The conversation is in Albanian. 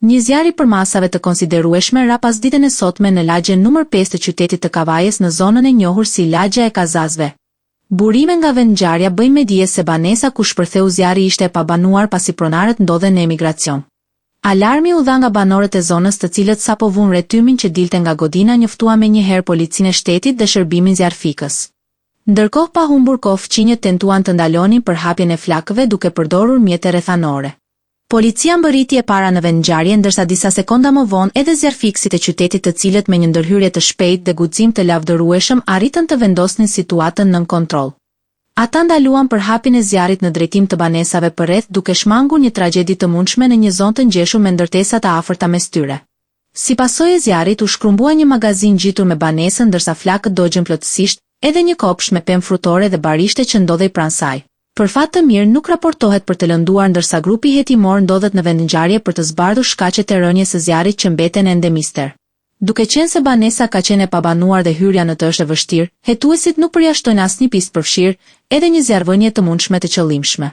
Një zjarr I përmasave të konsiderueshme ra pas ditën e sotme në lagjen numër 5 të qytetit të Kavajës në zonën e njohur si lagja e Kazazve. Burime nga vendngjarja bëjnë me dije se banesa ku shpërtheu zjarri ishte e pabanuar pasi pronarët ndodhen në emigracion. Alarmi u dha nga banorët e zonës të cilët sapo vunë rrethymin që dilte nga godina njoftua menjëherë policinë e shtetit dhe shërbimin zjarrfikës. Ndërkohë pa humbur kohë fqinjët tentuan të ndalonin përhapjen e flakëve duke përdorur mjete rrethanore. Policia mbërriti e para në vendngjarje ndërsa disa sekonda më vonë edhe zjarrfikësit e qytetit të cilët me një ndërhyrje të shpejtë dhe guxim të lavdërueshëm arritën të vendosnin situatën nën kontroll. Ata ndaluan përhapjen e zjarrit në drejtim të banesave përreth duke shmangur një tragjedi të mundshme në një zonë të ngjeshur me ndërtesa të afërta mes tyre. Si pasojë e zjarrit u shkrumbua një magazin gjitur me banesën ndërsa flakët dogjën plotësisht, edhe një kopsht me pemë frutore dhe barishte që ndodhej pranë saj. Për fat të mirë nuk raportohet për të lënduar ndërsa grupi hetimor ndodhet në vendngjarje për të zbardhur shkaqet e rënies së zjarrit që mbeten ende mister. Duke qenë se banesa ka qenë e pabanuar dhe hyrja në të është e vështirë, hetuesit nuk përjashtojnë asnjë pistë përfshirë, edhe një zjarrvënie të mundshme të qëllimshme.